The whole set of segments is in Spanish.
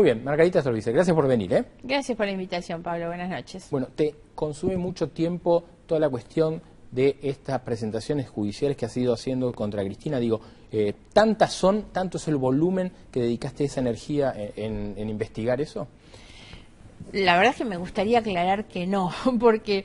Muy bien, Margarita Stolbizer, gracias por venir, ¿eh? Gracias por la invitación, Pablo. Buenas noches. Bueno, te consume mucho tiempo toda la cuestión de estas presentaciones judiciales que has ido haciendo contra Cristina. Digo, ¿tantas son, tanto es el volumen que dedicaste esa energía en investigar eso? La verdad es que me gustaría aclarar que no, porque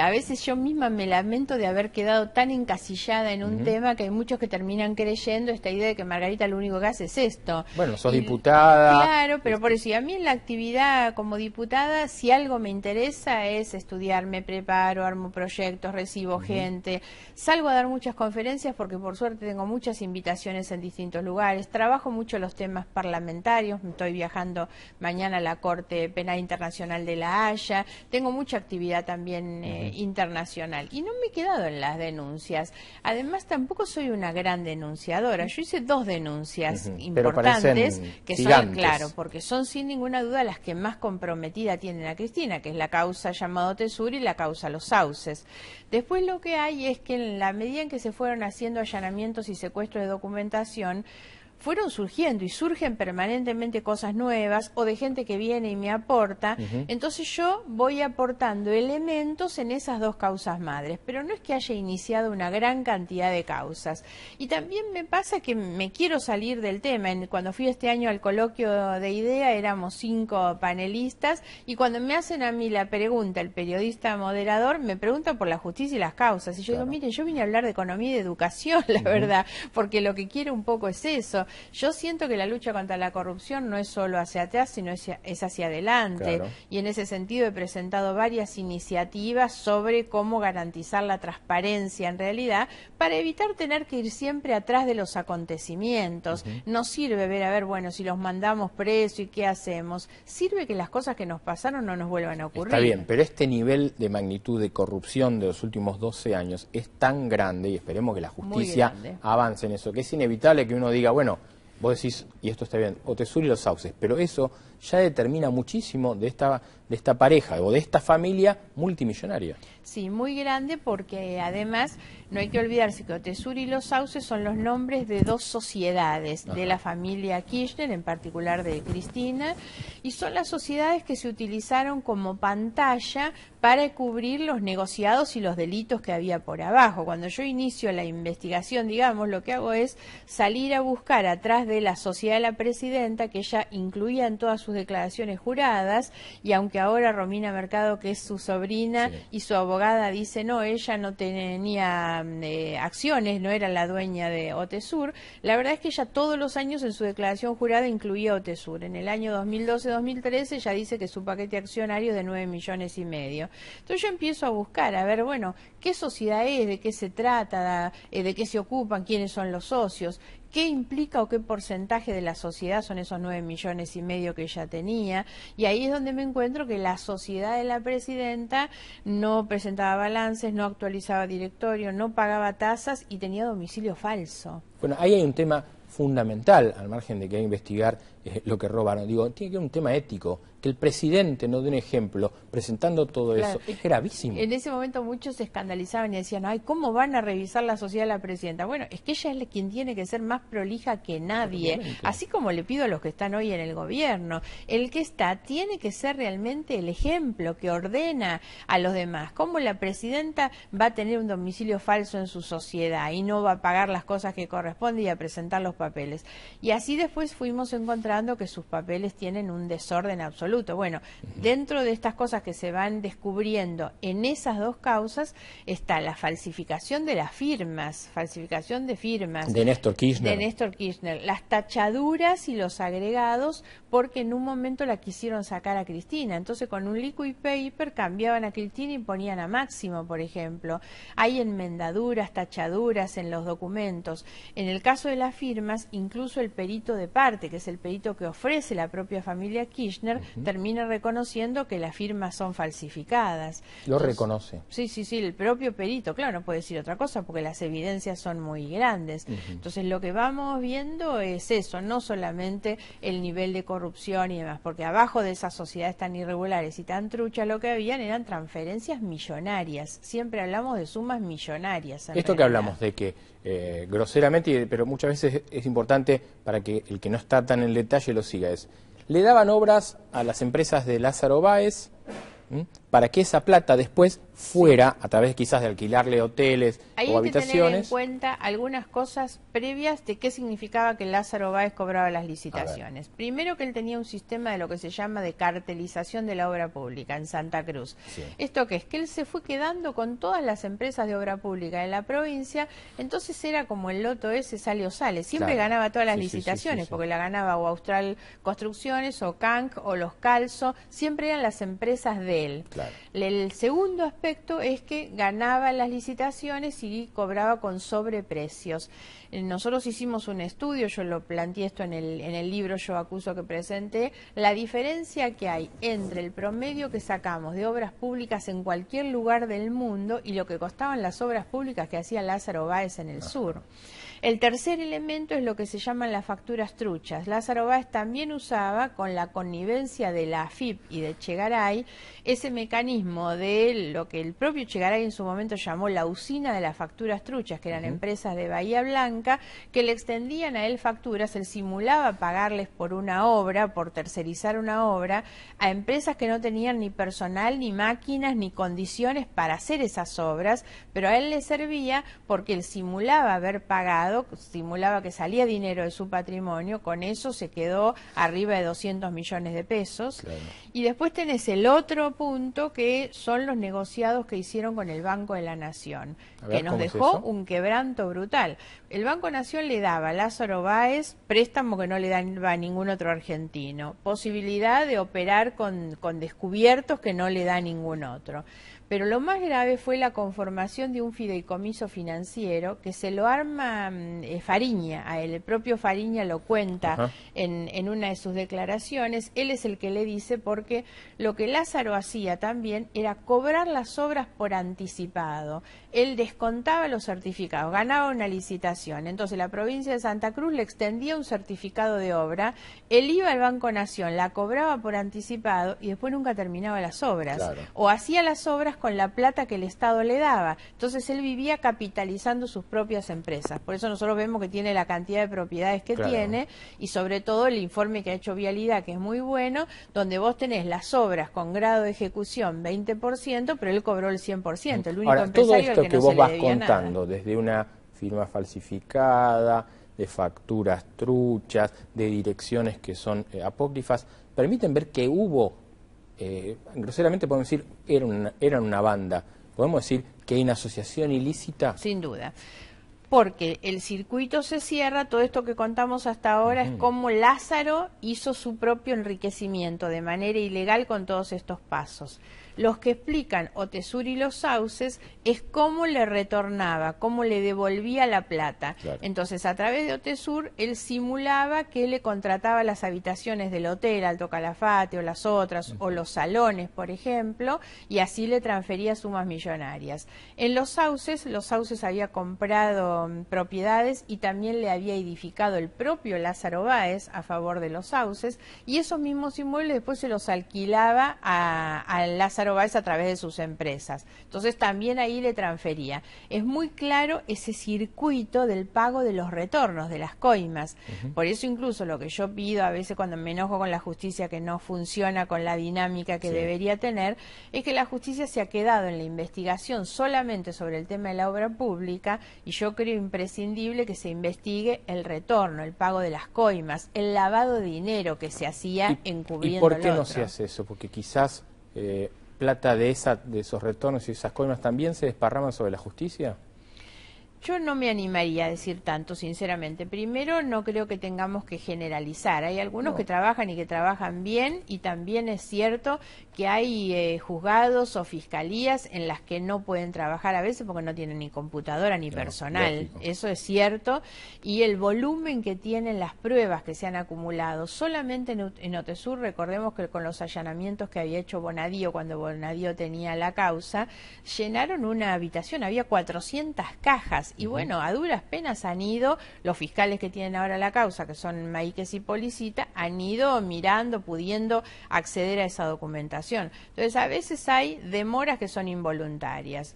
a veces yo misma me lamento de haber quedado tan encasillada en un tema que hay muchos que terminan creyendo esta idea de que Margarita lo único que hace es esto. Bueno, sos diputada. Claro, pero por eso, y a mí en la actividad como diputada, si algo me interesa es estudiar, me preparo, armo proyectos, recibo gente, salgo a dar muchas conferencias porque por suerte tengo muchas invitaciones en distintos lugares, trabajo mucho los temas parlamentarios, estoy viajando mañana a la Corte Penal Internacional de La Haya, tengo mucha actividad también internacional y no me he quedado en las denuncias. Además tampoco soy una gran denunciadora, yo hice 2 denuncias importantes que son, claro, porque son sin ninguna duda las que más comprometida tienen a Cristina, que es la causa llamada Otesur y la causa Los Sauces. Después lo que hay es que en la medida en que se fueron haciendo allanamientos y secuestros de documentación, fueron surgiendo y surgen permanentemente cosas nuevas o de gente que viene y me aporta, entonces yo voy aportando elementos en esas 2 causas madres, pero no es que haya iniciado una gran cantidad de causas. Y también me pasa que me quiero salir del tema. Cuando fui este año al coloquio de IDEA éramos 5 panelistas y cuando me hacen a mí la pregunta, el periodista moderador me pregunta por la justicia y las causas y yo digo, miren, yo vine a hablar de economía y de educación, la verdad, porque lo que quiero un poco es eso. Yo siento que la lucha contra la corrupción no es solo hacia atrás, sino es hacia adelante. Claro. Y en ese sentido he presentado varias iniciativas sobre cómo garantizar la transparencia en realidad para evitar tener que ir siempre atrás de los acontecimientos. No sirve ver, a ver, bueno, si los mandamos presos y qué hacemos. Sirve que las cosas que nos pasaron no nos vuelvan a ocurrir. Está bien, pero este nivel de magnitud de corrupción de los últimos 12 años es tan grande, y esperemos que la justicia avance en eso, que es inevitable que uno diga, bueno, vos decís, y esto está bien, Otesur y Los Sauces, pero eso ya determina muchísimo de esta pareja o de esta familia multimillonaria. Sí, muy grande, porque además no hay que olvidarse que Otesur y Los Sauces son los nombres de 2 sociedades de la familia Kirchner, en particular de Cristina, y son las sociedades que se utilizaron como pantalla para cubrir los negociados y los delitos que había por abajo. Cuando yo inicio la investigación, digamos, lo que hago es salir a buscar atrás de la sociedad de la presidenta, que ella incluía en todas sus declaraciones juradas, y aunque ahora Romina Mercado, que es su sobrina, y su abogada dice, no, ella no tenía acciones, no era la dueña de Otesur, la verdad es que ella todos los años en su declaración jurada incluía Otesur. En el año 2012-2013 ella dice que su paquete accionario es de 9,5 millones. Entonces yo empiezo a buscar, a ver, bueno, ¿qué sociedad es? ¿De qué se trata? ¿De qué se ocupan? ¿Quiénes son los socios? ¿Qué implica o qué porcentaje de la sociedad son esos 9,5 millones que ella tenía? Y ahí es donde me encuentro que la sociedad de la presidenta no presentaba balances, no actualizaba directorio, no pagaba tasas y tenía domicilio falso. Bueno, ahí hay un tema fundamental, al margen de que hay que investigar lo que robaron. Digo, tiene que haber un tema ético. Que el presidente no dé un ejemplo presentando todo eso es gravísimo. En ese momento muchos se escandalizaban y decían, ay, ¿cómo van a revisar la sociedad de la presidenta? Bueno, es que ella es quien tiene que ser más prolija que nadie, así como le pido a los que están hoy en el gobierno. El que está tiene que ser realmente el ejemplo que ordena a los demás. ¿Cómo la presidenta va a tener un domicilio falso en su sociedad y no va a pagar las cosas que corresponden y a presentar los papeles? Y así después fuimos encontrando que sus papeles tienen un desorden absoluto. Bueno, dentro de estas cosas que se van descubriendo en esas 2 causas está la falsificación de las firmas, de Néstor Kirchner, las tachaduras y los agregados, porque en un momento la quisieron sacar a Cristina, entonces con un liquid paper cambiaban a Cristina y ponían a Máximo, por ejemplo. Hay enmendaduras, tachaduras en los documentos. En el caso de las firmas, incluso el perito de parte, que es el perito que ofrece la propia familia Kirchner, termina reconociendo que las firmas son falsificadas. Lo reconoce. Sí, el propio perito, claro, no puede decir otra cosa porque las evidencias son muy grandes. Entonces lo que vamos viendo es eso, no solamente el nivel de corrupción y demás, porque abajo de esas sociedades tan irregulares y tan truchas lo que habían eran transferencias millonarias. Siempre hablamos de sumas millonarias. Esto que hablamos de que groseramente, pero muchas veces es importante para que el que no está tan en el detalle lo siga, es le daban obras a las empresas de Lázaro Báez, para que esa plata después fuera, a través quizás de alquilarle hoteles o habitaciones. Hay que tener en cuenta algunas cosas previas de qué significaba que Lázaro Báez cobraba las licitaciones. Primero, que él tenía un sistema de lo que se llama de cartelización de la obra pública en Santa Cruz. Sí. ¿Esto qué es? Que él se fue quedando con todas las empresas de obra pública de la provincia, entonces era como el loto ese sale o sale. Siempre ganaba todas las licitaciones, porque la ganaba o Austral Construcciones, o Canc, o Los Calzo, siempre eran las empresas de él. Claro. El segundo aspecto es que ganaba las licitaciones y cobraba con sobreprecios. Nosotros hicimos un estudio, yo lo planteé esto en el libro Yo Acuso que presenté, la diferencia que hay entre el promedio que sacamos de obras públicas en cualquier lugar del mundo y lo que costaban las obras públicas que hacía Lázaro Báez en el sur. El tercer elemento es lo que se llaman las facturas truchas. Lázaro Báez también usaba, con la connivencia de la AFIP y de Chegaray, ese mecanismo de lo que el propio Chegaray en su momento llamó la usina de las facturas truchas, que eran empresas de Bahía Blanca, que le extendían a él facturas, él simulaba pagarles por una obra, por tercerizar una obra, a empresas que no tenían ni personal, ni máquinas, ni condiciones para hacer esas obras, pero a él le servía porque él simulaba haber pagado, simulaba que salía dinero de su patrimonio, con eso se quedó arriba de 200 millones de pesos. Claro. Y después tenés el otro punto, que son los negociados que hicieron con el Banco de la Nación, que nos dejó un quebranto brutal. El Banco Nación le daba a Lázaro Báez préstamo que no le daba a ningún otro argentino, posibilidad de operar con descubiertos que no le da a ningún otro. Pero lo más grave fue la conformación de un fideicomiso financiero que se lo arma Fariña, a él, el propio Fariña lo cuenta en una de sus declaraciones. Él es el que le dice, porque lo que Lázaro hacía también era cobrar las obras por anticipado. Él descontaba los certificados, ganaba una licitación, entonces la provincia de Santa Cruz le extendía un certificado de obra, él iba al Banco Nación, la cobraba por anticipado y después nunca terminaba las obras. Claro. O hacía las obras con la plata que el Estado le daba. Entonces él vivía capitalizando sus propias empresas. Por eso nosotros vemos que tiene la cantidad de propiedades que tiene, y sobre todo el informe que ha hecho Vialidad, que es muy bueno, donde vos tenés las obras con grado de ejecución 20%, pero él cobró el 100%. El único empresario todo esto al que no vos se le vas debía contando, nada. desde una firma falsificada, de facturas truchas, de direcciones que son apócrifas, permiten ver que hubo, groseramente podemos decir, eran una banda. ¿Podemos decir que hay una asociación ilícita? Sin duda. Porque el circuito se cierra, todo esto que contamos hasta ahora es cómo Lázaro hizo su propio enriquecimiento de manera ilegal con todos estos pasos. Los que explican Otesur y los Sauces es cómo le retornaba, cómo le devolvía la plata. Claro. Entonces, a través de Otesur, él simulaba que le contrataba las habitaciones del hotel, Alto Calafate o las otras, o los salones, por ejemplo, y así le transfería sumas millonarias. En los Sauces había comprado propiedades y también le había edificado el propio Lázaro Báez a favor de los Sauces, y esos mismos inmuebles después se los alquilaba a Lázaro Báez a través de sus empresas. Entonces también ahí le transfería. Es muy claro ese circuito del pago de los retornos, de las coimas. Por eso incluso lo que yo pido a veces cuando me enojo con la justicia, que no funciona con la dinámica que debería tener, es que la justicia se ha quedado en la investigación solamente sobre el tema de la obra pública, y yo creo imprescindible que se investigue el retorno, el pago de las coimas, el lavado de dinero que se hacía encubriendo. ¿Y por qué no se hace eso? Porque quizás plata de esos retornos y esas coimas también se desparraman sobre la justicia. Yo no me animaría a decir tanto, sinceramente. Primero, no creo que tengamos que generalizar. Hay algunos que trabajan y que trabajan bien, y también es cierto que hay juzgados o fiscalías en las que no pueden trabajar a veces porque no tienen ni computadora ni personal. Lógico. Eso es cierto. Y el volumen que tienen las pruebas que se han acumulado solamente en Otesur, recordemos que con los allanamientos que había hecho Bonadío cuando Bonadío tenía la causa, llenaron una habitación, había 400 cajas. Y bueno, a duras penas han ido, los fiscales que tienen ahora la causa, que son Maíquez y Policita, han ido mirando, pudiendo acceder a esa documentación. Entonces, a veces hay demoras que son involuntarias.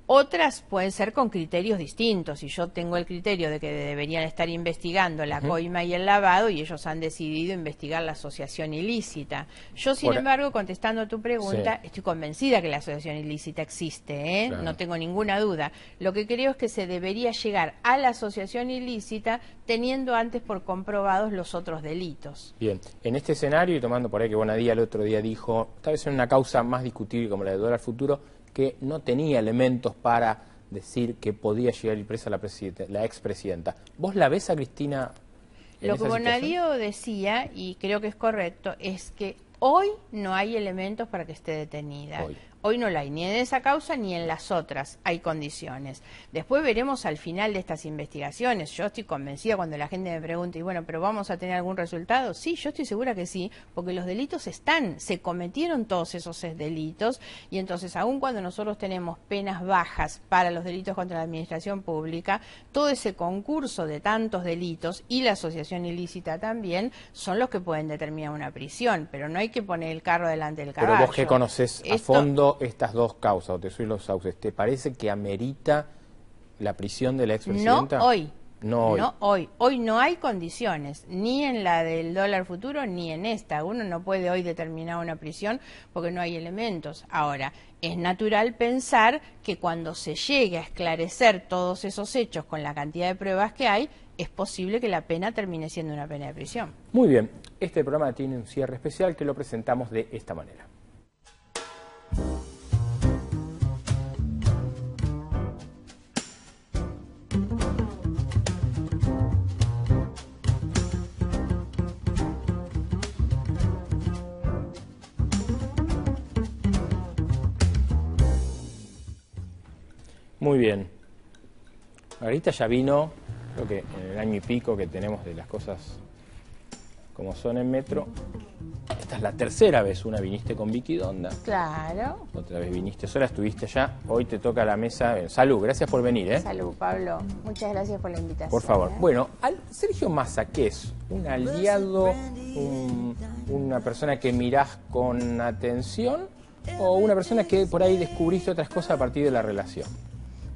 Otras pueden ser con criterios distintos. Si yo tengo el criterio de que deberían estar investigando la coima y el lavado y ellos han decidido investigar la asociación ilícita. Yo, sin embargo, contestando a tu pregunta, estoy convencida que la asociación ilícita existe, Claro. No tengo ninguna duda. Lo que creo es que se debería llegar a la asociación ilícita teniendo antes por comprobados los otros delitos. Bien, en este escenario, y tomando por ahí que Bonadía el otro día dijo, tal vez en una causa más discutible como la de dólar futuro, que no tenía elementos para decir que podía llegar a ir presa la expresidenta. ¿Vos la ves a Cristina en Lo esa que Bonadío situación? decía, y creo que es correcto, es que hoy no hay elementos para que esté detenida. Hoy no la hay, ni en esa causa ni en las otras hay condiciones. Después veremos al final de estas investigaciones. Yo estoy convencida cuando la gente me pregunta, y bueno, ¿pero vamos a tener algún resultado? Sí, yo estoy segura que sí, porque los delitos están, se cometieron todos esos delitos, y entonces aun cuando nosotros tenemos penas bajas para los delitos contra la administración pública, todo ese concurso de tantos delitos y la asociación ilícita también son los que pueden determinar una prisión, pero no hay que poner el carro delante del caballo. Pero vos que conoces a fondo estas dos causas, Otezuri y los Sauces, ¿te parece que amerita la prisión de la expresidenta? No hoy. No hoy. No hoy. Hoy no hay condiciones, ni en la del dólar futuro, ni en esta. Uno no puede hoy determinar una prisión porque no hay elementos. Ahora, es natural pensar que cuando se llegue a esclarecer todos esos hechos con la cantidad de pruebas que hay, es posible que la pena termine siendo una pena de prisión. Muy bien. Este programa tiene un cierre especial que lo presentamos de esta manera. Muy bien. Margarita ya vino, creo que en el año y pico que tenemos de las cosas como son en Metro. Esta es la tercera vez. Una viniste con Vicky Donda. Claro. Otra vez viniste sola, estuviste allá. Hoy te toca la mesa. Salud, gracias por venir. Salud, Pablo. Muchas gracias por la invitación. Por favor. Bueno, Sergio Massa, ¿qué es? ¿Un aliado? ¿Una persona que mirás con atención? ¿O una persona que por ahí descubriste otras cosas a partir de la relación?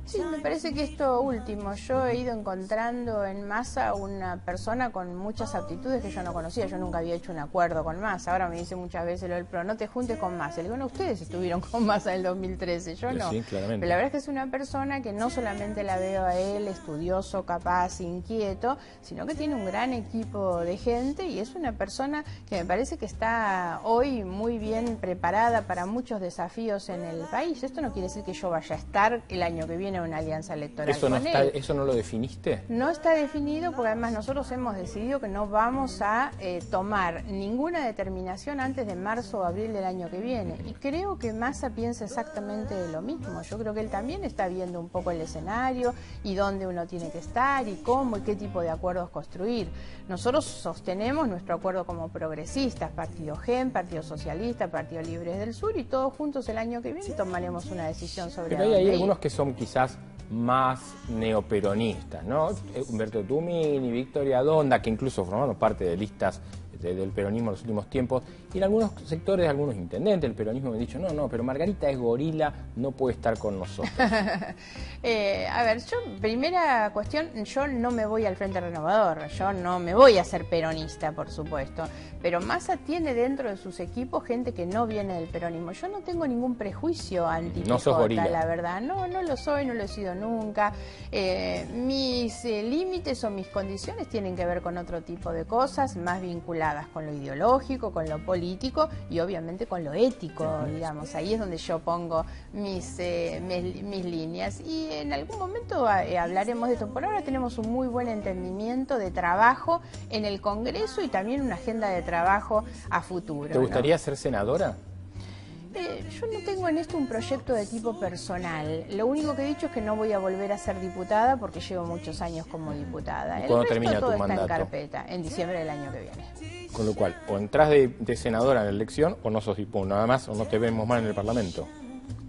Sí, me parece que esto último. Yo he ido encontrando en Massa una persona con muchas aptitudes que yo no conocía. Yo nunca había hecho un acuerdo con Massa. Ahora me dice muchas veces lo del PRO, no te juntes con Massa. Le digo, no, ustedes estuvieron con Massa en el 2013, yo no. Sí, claramente. Pero la verdad es que es una persona que no solamente la veo a él estudioso, capaz, inquieto, sino que tiene un gran equipo de gente y es una persona que me parece que está hoy muy bien preparada para muchos desafíos en el país. Esto no quiere decir que yo vaya a estar el año que viene una alianza electoral ¿Eso con él. ¿Eso no lo definiste? No está definido porque además nosotros hemos decidido que no vamos a tomar ninguna determinación antes de marzo o abril del año que viene. Y creo que Massa piensa exactamente lo mismo. Yo creo que él también está viendo un poco el escenario y dónde uno tiene que estar y cómo y qué tipo de acuerdos construir. Nosotros sostenemos nuestro acuerdo como progresistas, Partido GEM, Partido Socialista, Partido Libres del Sur, y todos juntos el año que viene tomaremos una decisión sobre Pero hay algunos que son quizás más neoperonistas, ¿no? Humberto Tumini, Victoria Donda, que incluso formaron parte de listas del peronismo en los últimos tiempos, y en algunos sectores, algunos intendentes del peronismo me han dicho, no, pero Margarita es gorila, no puede estar con nosotros. A ver, primera cuestión, yo no me voy al Frente Renovador, yo no me voy a ser peronista, por supuesto, pero Massa tiene dentro de sus equipos gente que no viene del peronismo. Yo no tengo ningún prejuicio anti-PJ, la verdad, no lo soy, no lo he sido nunca. Mis límites o mis condiciones tienen que ver con otro tipo de cosas, más vinculadas con lo ideológico, con lo político y obviamente con lo ético, digamos. Ahí es donde yo pongo mis líneas y en algún momento hablaremos de esto. Por ahora tenemos un muy buen entendimiento de trabajo en el Congreso y también una agenda de trabajo a futuro. ¿Te gustaría ser senadora? Yo no tengo en esto un proyecto de tipo personal. Lo único que he dicho es que no voy a volver a ser diputada porque llevo muchos años como diputada. ¿Cuándo termina tu mandato? Está en carpeta, en diciembre del año que viene. Con lo cual, o entras de senadora en la elección o no sos diputado nada más, o no te vemos más en el Parlamento.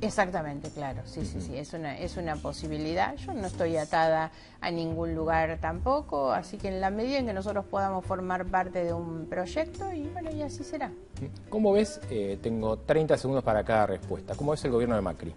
Exactamente, claro, sí, es una posibilidad. Yo no estoy atada a ningún lugar tampoco, así que en la medida en que nosotros podamos formar parte de un proyecto, y bueno, y así será. ¿Cómo ves? Tengo 30 segundos para cada respuesta. ¿Cómo ves el gobierno de Macri?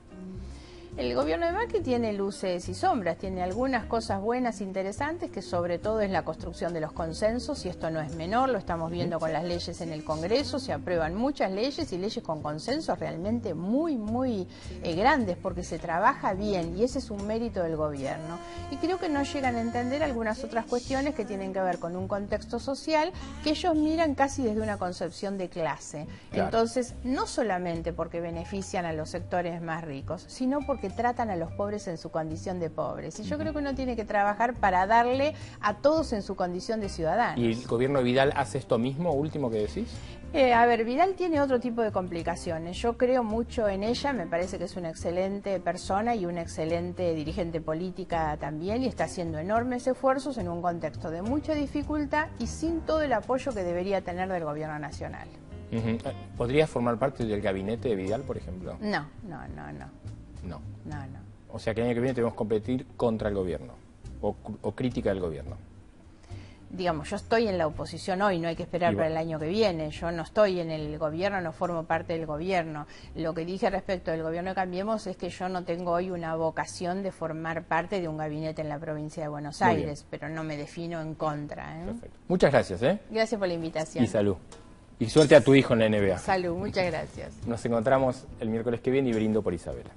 El gobierno de Macri tiene luces y sombras, tiene algunas cosas buenas, interesantes, que sobre todo es la construcción de los consensos, y esto no es menor, lo estamos viendo con las leyes en el Congreso, se aprueban muchas leyes y leyes con consensos realmente muy grandes, porque se trabaja bien y ese es un mérito del gobierno. Y creo que no llegan a entender algunas otras cuestiones que tienen que ver con un contexto social que ellos miran casi desde una concepción de clase. Claro. Entonces, no solamente porque benefician a los sectores más ricos, sino porque tratan a los pobres en su condición de pobres. Y yo creo que uno tiene que trabajar para darle a todos en su condición de ciudadanos. ¿Y el gobierno de Vidal hace esto mismo, último que decís? A ver, Vidal tiene otro tipo de complicaciones. Yo creo mucho en ella, me parece que es una excelente persona y una excelente dirigente política también, y está haciendo enormes esfuerzos en un contexto de mucha dificultad y sin todo el apoyo que debería tener del gobierno nacional. ¿Podrías formar parte del gabinete de Vidal, por ejemplo? No. No. No. O sea que el año que viene tenemos que competir contra el gobierno o crítica del gobierno. Digamos, yo estoy en la oposición hoy, no hay que esperar para el año que viene. Yo no estoy en el gobierno, no formo parte del gobierno. Lo que dije respecto del gobierno de Cambiemos es que yo no tengo hoy una vocación de formar parte de un gabinete en la provincia de Buenos Aires, pero no me defino en contra. Perfecto. Muchas gracias. Gracias por la invitación. Y salud. Y suerte a tu hijo en la NBA. Salud, muchas gracias. Nos encontramos el miércoles que viene y brindo por Isabela.